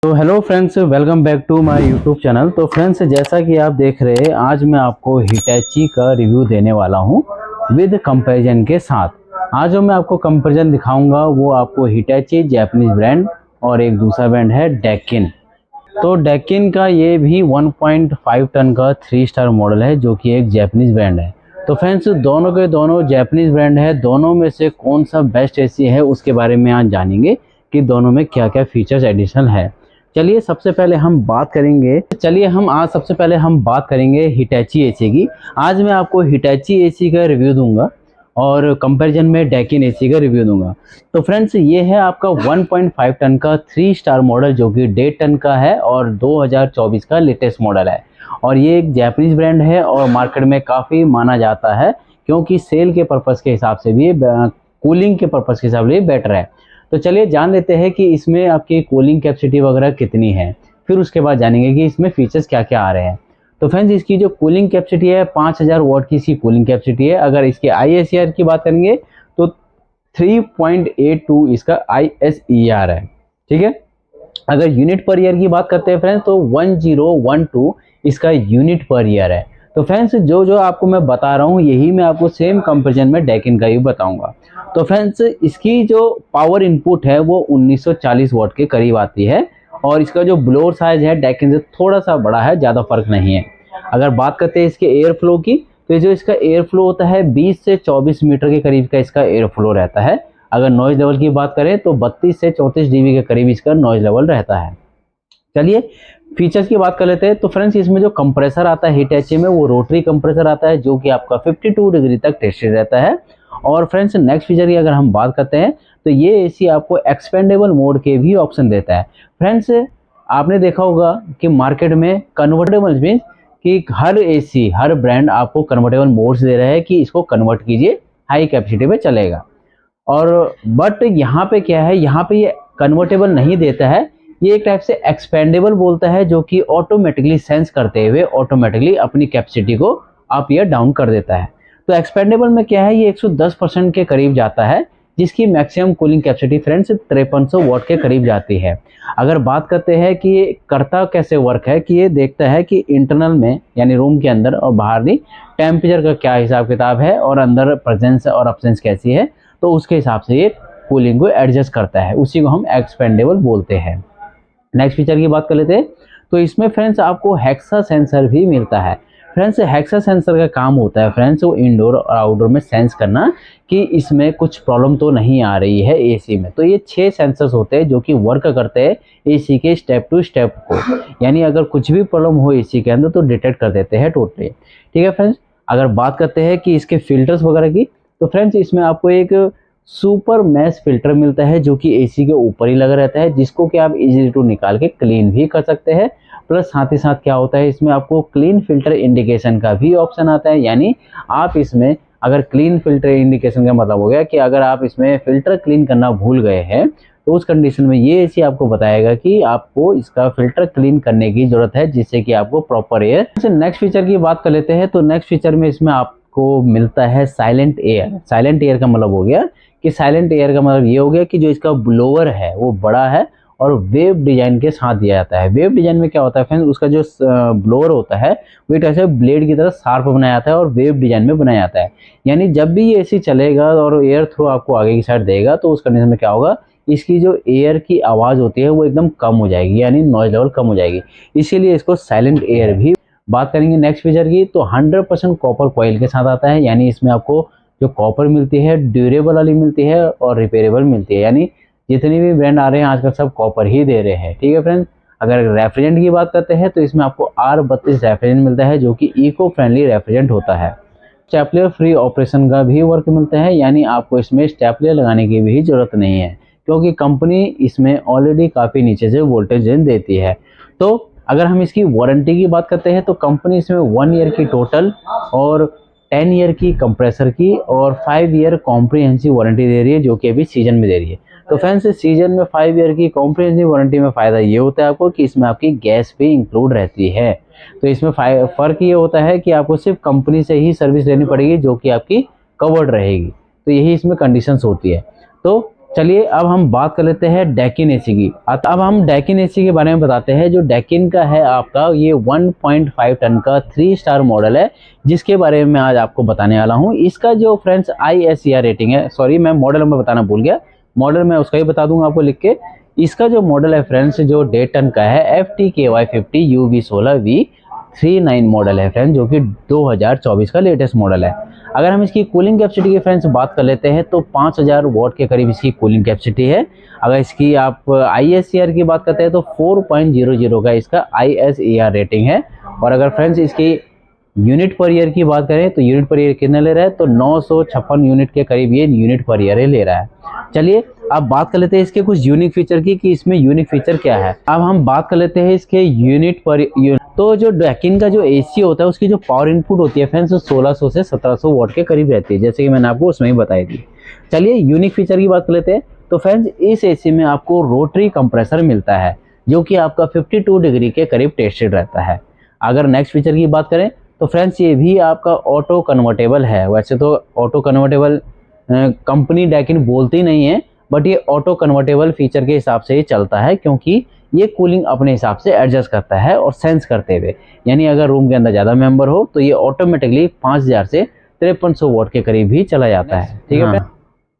तो hello friends, welcome back to my YouTube channel. तो friends, जैसा कि आप देख रहे हैं, आज मैं आपको हिटैची का रिव्यू देने वाला हूं विद कंपैरिजन के साथ। आज जो मैं आपको कंपैरिजन दिखाऊंगा वो आपको हिटैची जैपनीज ब्रांड और एक दूसरा ब्रांड है डेक्कन। तो डेक्कन का ये भी 1.5 टन का 3 स्टार मॉडल है जो कि एक जैपनीज ब्रांड है। तो फ्रेंड्स, दोनों के दोनों जैपनीज ब्रांड है। दोनों में से कौन सा बेस्ट एसी है उसके बारे में आज जानेंगे कि दोनों में क्या क्या फीचर्स एडिशनल है। चलिए सबसे पहले हम बात करेंगे हिटैची एसी की। आज मैं आपको हिटैची एसी का रिव्यू दूंगा और कंपैरिजन में डेक्कन एसी का रिव्यू दूंगा। तो फ्रेंड्स, ये है आपका 1.5 टन का 3 स्टार मॉडल जो कि 1.5 टन का है और 2024 का लेटेस्ट मॉडल है। और ये एक जापानीज ब्रांड है और मार्केट में काफ़ी माना जाता है क्योंकि सेल के पर्पज़ के हिसाब से भी, कूलिंग के पर्पज़ के हिसाब से बेटर है। तो चलिए जान लेते हैं कि इसमें आपकी कूलिंग कैपेसिटी वगैरह कितनी है, फिर उसके बाद जानेंगे कि इसमें फीचर्स क्या क्या आ रहे हैं। तो फ्रेंड्स, इसकी जो कूलिंग कैपेसिटी है 5000 वाट की इसकी कूलिंग कैपेसिटी है। अगर इसके ISER की बात करेंगे तो 3.82 इसका ISER है। ठीक है। अगर यूनिट पर ईयर की बात करते हैं फ्रेंड्स तो 1012 इसका यूनिट पर ईयर है। तो फ्रेंड्स, जो जो आपको मैं बता रहा हूँ यही मैं आपको सेम कंपैरिजन में डेक्कन का ही बताऊंगा। तो फ्रेंड्स, इसकी जो पावर इनपुट है वो 1940 वाट के करीब आती है और इसका जो ब्लोअर साइज है डेक्कन से थोड़ा सा बड़ा है, ज़्यादा फर्क नहीं है। अगर बात करते हैं इसके एयर फ्लो की तो जो इसका एयर फ्लो होता है 20 से 24 मीटर के करीब का इसका एयर फ्लो रहता है। अगर नॉइज लेवल की बात करें तो 32 से 34 dB के करीब इसका नॉइज लेवल रहता है। चलिए फीचर्स की बात कर लेते हैं। तो फ्रेंड्स, इसमें जो कंप्रेसर आता है हिटैची में वो रोटरी कंप्रेसर आता है जो कि आपका 52 डिग्री तक टेस्टेड रहता है। और फ्रेंड्स, नेक्स्ट फीचर की अगर हम बात करते हैं तो ये एसी आपको एक्सपेंडेबल मोड के भी ऑप्शन देता है। फ्रेंड्स, आपने देखा होगा कि मार्केट में कन्वर्टेबल मीन्स कि हर एसी, हर ब्रांड आपको कन्वर्टेबल मोड्स दे रहा है कि इसको कन्वर्ट कीजिए, हाई कैपेसिटी पे चलेगा। और बट यहाँ पे क्या है, यहाँ पे ये कन्वर्टेबल नहीं देता है, ये एक टाइप से एक्सपेंडेबल बोलता है जो कि ऑटोमेटिकली सेंस करते हुए ऑटोमेटिकली अपनी कैपेसिटी को अप या डाउन कर देता है। तो एक्सपेंडेबल में क्या है, ये 110% के करीब जाता है जिसकी मैक्सिमम कूलिंग कैपेसिटी फ्रेंड्स 5300 वाट के करीब जाती है। अगर बात करते हैं कि ये करता कैसे वर्क है, कि ये देखता है कि इंटरनल में यानी रूम के अंदर और बाहर भी टेम्परेचर का क्या हिसाब किताब है और अंदर प्रेजेंस और अब्सेंस कैसी है, तो उसके हिसाब से ये कूलिंग को एडजस्ट करता है। उसी को हम एक्सपेंडेबल बोलते हैं। नेक्स्ट फीचर की बात कर लेते हैं। तो इसमें फ्रेंड्स आपको हेक्सा सेंसर भी मिलता है। फ्रेंड्स, हेक्सा सेंसर का काम होता है फ्रेंड्स वो इंडोर और आउटडोर में सेंस करना कि इसमें कुछ प्रॉब्लम तो नहीं आ रही है एसी में। तो ये 6 सेंसर्स होते हैं जो कि वर्क करते हैं एसी के स्टेप टू स्टेप को, यानी अगर कुछ भी प्रॉब्लम हो एसी के अंदर तो डिटेक्ट कर देते हैं टोटली। ठीक है फ्रेंड्स, अगर बात करते हैं कि इसके फिल्टर्स वगैरह की तो फ्रेंड्स इसमें आपको एक सुपर मैश फिल्टर मिलता है जो कि एसी के ऊपर ही लगा रहता है, जिसको कि आप इजीली टू निकाल के क्लीन भी कर सकते हैं। प्लस साथ ही साथ क्या होता है, इसमें आपको क्लीन फिल्टर इंडिकेशन का भी ऑप्शन आता है। यानी आप इसमें अगर क्लीन फिल्टर इंडिकेशन का मतलब हो गया कि अगर आप इसमें फिल्टर क्लीन करना भूल गए हैं तो उस कंडीशन में ये एसी आपको बताएगा कि आपको इसका फिल्टर क्लीन करने की जरूरत है जिससे कि आपको प्रॉपर एयर। नेक्स्ट फीचर की बात कर लेते हैं। तो नेक्स्ट फीचर में इसमें आपको मिलता है साइलेंट एयर। साइलेंट एयर का मतलब हो गया कि साइलेंट एयर का मतलब ये हो गया कि जो इसका ब्लोअर है वो बड़ा है और वेव डिजाइन के साथ दिया जाता है। वेव डिजाइन में क्या होता है फ्रेंड्स, उसका जो ब्लोअर होता है वो एक ऐसे ब्लेड की तरह शार्प बनाया जाता है और वेव डिजाइन में बनाया जाता है। यानी जब भी ये एसी चलेगा और एयर थ्रो आपको आगे की साइड देगा तो उस कंडीशन में क्या होगा, इसकी जो एयर की आवाज़ होती है वो एकदम कम हो जाएगी, यानी नॉइज लेवल कम हो जाएगी। इसीलिए इसको साइलेंट एयर भी। बात करेंगे नेक्स्ट फीचर की तो 100% कॉपर कॉइल के साथ आता है। यानी इसमें आपको जो कॉपर मिलती है ड्यूरेबल वाली मिलती है और रिपेयरेबल मिलती है। यानी जितनी भी ब्रांड आ रहे हैं आजकल सब कॉपर ही दे रहे हैं। ठीक है फ्रेंड्स, अगर रेफ्रिजरेंट की बात करते हैं तो इसमें आपको R32 रेफ्रिजरेंट मिलता है जो कि इको फ्रेंडली रेफ्रिजरेंट होता है। स्टेपलर फ्री ऑपरेशन का भी वर्क मिलता है, यानी आपको इसमें स्टेपलर लगाने की भी जरूरत नहीं है क्योंकि कंपनी इसमें ऑलरेडी काफ़ी नीचे से वोल्टेज देती है। तो अगर हम इसकी वारंटी की बात करते हैं तो कंपनी इसमें 1 ईयर की टोटल और 10 ईयर की कंप्रेसर की और 5 ईयर कॉम्प्रिहेंसिव वारंटी दे रही है जो कि अभी सीजन में दे रही है। तो फ्रेंड्स, सीजन में 5 ईयर की कॉम्प्रिहेंसिव वारंटी में फ़ायदा ये होता है आपको कि इसमें आपकी गैस भी इंक्लूड रहती है। तो इसमें फ़र्क ये होता है कि आपको सिर्फ कंपनी से ही सर्विस लेनी पड़ेगी जो कि आपकी कवर्ड रहेगी। तो यही इसमें कंडीशंस होती है। तो चलिए अब हम बात कर लेते हैं डैकिन एसी की। अब हम डैकिन एसी के बारे में बताते हैं। जो डैकिन का है आपका ये 1.5 टन का 3 स्टार मॉडल है, जिसके बारे में आज आपको बताने वाला हूँ। इसका जो फ्रेंड्स ISER रेटिंग है, सॉरी मैं मॉडल नंबर बताना भूल गया, मॉडल मैं उसका ही बता दूंगा आपको लिख के। इसका जो मॉडल है फ्रेंड्स जो 1.5 टन का है FTKY50 UV16V39 मॉडल है फ्रेंड्स, जो कि 2024 का लेटेस्ट मॉडल है। अगर हम इसकी कूलिंग कैपेसिटी की फ्रेंड्स बात कर लेते हैं तो 5000 वॉट के करीब इसकी कूलिंग कैपेसिटी है। अगर इसकी आप ISER की बात करते हैं तो 4.00 का इसका ISER रेटिंग है। और अगर फ्रेंड्स इसकी यूनिट पर ईयर की बात करें तो यूनिट पर ईयर कितना ले रहा है, तो 956 यूनिट के करीब ये यूनिट पर ईयर ले रहा है। चलिए अब बात कर लेते हैं इसके कुछ यूनिक फीचर की कि इसमें यूनिक फीचर क्या है। अब हम बात कर लेते हैं इसके यूनिट पर तो जो डैकिन का जो AC होता है उसकी जो पावर इनपुट होती है फ्रेंड्स 1600 से 1700 वॉट के करीब रहती है, जैसे कि मैंने आपको उसमें ही बताई थी। चलिए यूनिक फीचर की बात कर लेते हैं। तो फ्रेंड्स इस AC में आपको रोटरी कंप्रेसर मिलता है, जो कि आपका 52 डिग्री के करीब टेस्टेड रहता है। अगर नेक्स्ट फीचर की बात करें तो फ्रेंड्स ये भी आपका ऑटो कन्वर्टेबल है। वैसे तो ऑटो कन्वर्टेबल कंपनी डैकिन बोलती नहीं है, बट ये ऑटो कन्वर्टेबल फीचर के हिसाब से ही चलता है, क्योंकि ये कूलिंग अपने हिसाब से एडजस्ट करता है और सेंस करते हुए। यानी अगर रूम के अंदर ज़्यादा मेंबर हो तो ये ऑटोमेटिकली 5000 से 5300 वॉट के करीब भी चला जाता है। ठीक है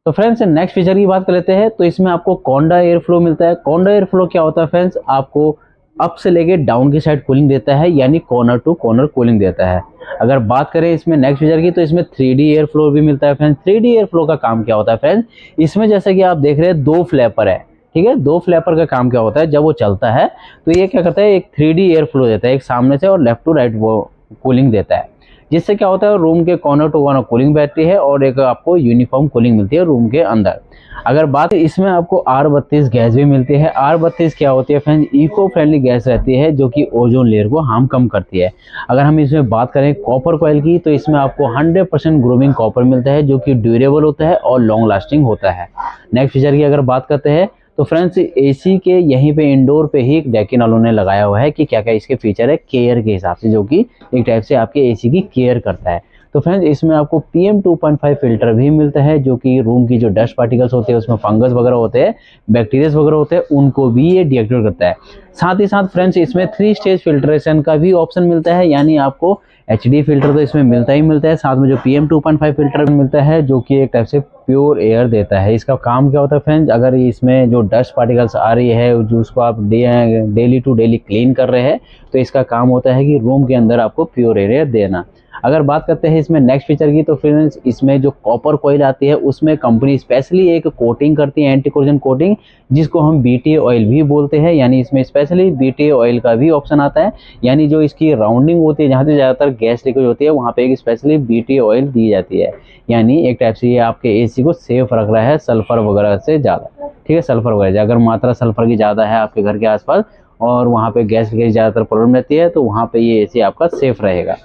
तो फ्रेंड्स नेक्स्ट फीचर की बात कर लेते हैं। तो इसमें आपको कॉन्डा एयर फ्लो मिलता है। कॉन्डा एयर फ्लो क्या होता है फ्रेंड्स, आपको अप से लेके डाउन की साइड कूलिंग देता है, यानी कॉर्नर टू कॉर्नर कूलिंग देता है। अगर बात करें इसमें नेक्स्ट फीचर की तो इसमें 3D एयर फ्लो भी मिलता है फ्रेंड्स। 3D एयर फ्लो का काम क्या होता है फ्रेंड्स, इसमें जैसे कि आप देख रहे हैं 2 फ्लैपर है, ठीक है। 2 फ्लैपर का काम क्या होता है, जब वो चलता है तो ये क्या करता है, एक 3D एयर फ्लो देता है, एक सामने से और लेफ्ट टू राइट वो कूलिंग देता है, जिससे क्या होता है रूम के कॉर्नर टू कॉर्नर कूलिंग बैठती है और एक आपको यूनिफॉर्म कूलिंग मिलती है रूम के अंदर। अगर बात इसमें आपको R32 गैस भी मिलती है। R32 क्या होती है फ्रेंड्स, इको फ्रेंडली गैस रहती है, जो कि ओजोन लेयर को हार्म कम करती है। अगर हम इसमें बात करें कॉपर कॉइल की तो इसमें आपको 100% ग्रोमिंग कॉपर मिलता है, जो कि ड्यूरेबल होता है और लॉन्ग लास्टिंग होता है। नेक्स्ट फीचर की अगर बात करते हैं तो फ्रेंड्स AC के यहीं पे इंडोर पे ही डैकिन वालों ने लगाया हुआ है कि क्या क्या इसके फीचर है केयर के हिसाब से, जो कि एक टाइप से आपके AC की केयर करता है। तो फ्रेंड्स इसमें आपको PM2.5 फिल्टर भी मिलता है, जो कि रूम की जो डस्ट पार्टिकल्स होते हैं उसमें फंगस वगैरह होते हैं, बैक्टीरिया वगैरह होते हैं, उनको भी ये डीएक्टिवेट करता है। साथ ही साथ फ्रेंड्स इसमें 3 स्टेज फिल्ट्रेशन का भी ऑप्शन मिलता है, यानी आपको HD फिल्टर तो इसमें मिलता ही मिलता है, साथ में जो PM2.5 फिल्टर मिलता है, जो कि एक टाइप से प्योर एयर देता है। इसका काम क्या होता है फ्रेंड्स, अगर इसमें जो डस्ट पार्टिकल्स आ रही है जो उसको आप डेली टू डेली क्लीन कर रहे हैं, तो इसका काम होता है कि रूम के अंदर आपको प्योर एयर देना। अगर बात करते हैं इसमें नेक्स्ट फीचर की तो फ्रेंड्स इसमें जो कॉपर कॉइल आती है उसमें कंपनी स्पेशली एक कोटिंग करती है, एंटी कोरोजन कोटिंग, जिसको हम BTA ऑयल भी बोलते हैं। यानी इसमें स्पेशली BTA ऑयल का भी ऑप्शन आता है, यानी जो इसकी राउंडिंग होती है जहाँ से ज़्यादातर गैस लीकेज होती है वहाँ पे एक स्पेशली BTA ऑयल दी जाती है। यानी एक टाइप से ये आपके AC को सेफ रख रहा है सल्फर वगैरह से ज़्यादा, ठीक है। सल्फर वगैरह अगर मात्रा सल्फर की ज़्यादा है आपके घर के आसपास और वहाँ पे गैस लीकेज ज़्यादातर प्रॉब्लम रहती है, तो वहाँ पे ये AC आपका सेफ रहेगा,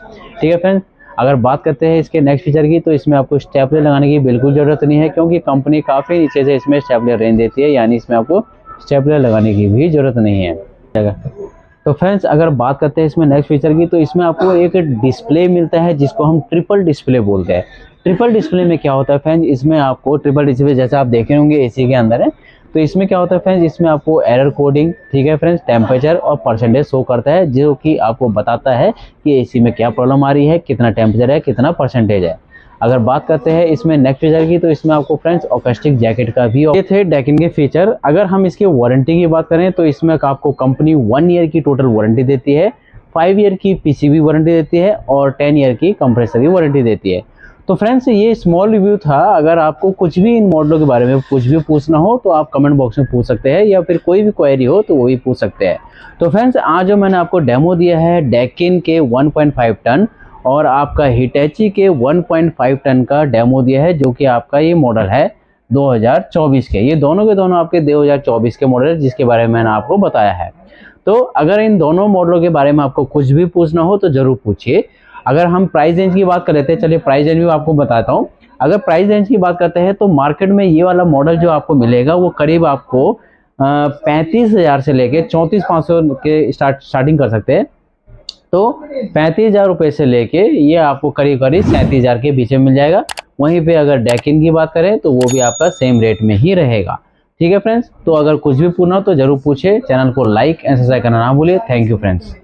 ठीक है फ्रेंड्स। अगर बात करते हैं इसके नेक्स्ट फीचर की तो इसमें आपको स्टेपलर लगाने की बिल्कुल ज़रूरत नहीं है, क्योंकि कंपनी काफ़ी नीचे से इसमें स्टेपलर रेंज देती है, यानी इसमें आपको स्टेपलर लगाने की भी ज़रूरत नहीं है। तो फ्रेंड्स अगर बात करते हैं इसमें नेक्स्ट फीचर की तो इसमें आपको एक डिस्प्ले मिलता है, जिसको हम ट्रिपल डिस्प्ले बोलते हैं। ट्रिपल डिस्प्ले में क्या होता है फ्रेंड्स, इसमें आपको ट्रिपल डिस्प्ले जैसे आप देखे होंगे AC के अंदर है, तो इसमें क्या होता है फ्रेंड्स, इसमें आपको एरर कोडिंग, ठीक है फ्रेंड्स, टेम्परेचर और परसेंटेज शो करता है, जो कि आपको बताता है कि AC में क्या प्रॉब्लम आ रही है, कितना टेम्परेचर है, कितना परसेंटेज है। अगर बात करते हैं इसमें नेक्स्ट फीचर की तो इसमें आपको फ्रेंड्स ऑकस्टिक जैकेट का भी, ये थे डैकिन के फीचर। अगर हम इसकी वारंटी की बात करें तो इसमें आपको कंपनी 1 ईयर की टोटल वारंटी देती है, 5 ईयर की PCB वारंटी देती है और 10 ईयर की कंप्रेसर की वारंटी देती है। तो फ्रेंड्स ये स्मॉल रिव्यू था। अगर आपको कुछ भी इन मॉडलों के बारे में कुछ भी पूछना हो तो आप कमेंट बॉक्स में पूछ सकते हैं, या फिर कोई भी क्वेरी हो तो वो भी पूछ सकते हैं। तो फ्रेंड्स आज जो मैंने आपको डेमो दिया है डैकिन के 1.5 टन और आपका हिटैची के 1.5 टन का डेमो दिया है, जो कि आपका ये मॉडल है 2024 के। ये दोनों के दोनों आपके 2024 के मॉडल है, जिसके बारे में मैंने आपको बताया है। तो अगर इन दोनों मॉडलों के बारे में आपको कुछ भी पूछना हो तो ज़रूर पूछिए। अगर हम प्राइस रेंज की बात कर लेते हैं, चलिए प्राइस रेंज भी आपको बताता हूँ। अगर प्राइस रेंज की बात करते हैं तो मार्केट में ये वाला मॉडल जो आपको मिलेगा वो करीब आपको 35,000 से लेके 34,500 के स्टार्टिंग कर सकते हैं। तो 35,000 रुपये से लेके ये आपको करीब 37,000 के बीच में मिल जाएगा। वहीं पे अगर डैकिन की बात करें तो वो भी आपका सेम रेट में ही रहेगा। ठीक है फ्रेंड्स, तो अगर कुछ भी पूछना हो तो जरूर पूछे। चैनल को लाइक एंड सब्सक्राइब करना ना भूलिए। Thank you friends.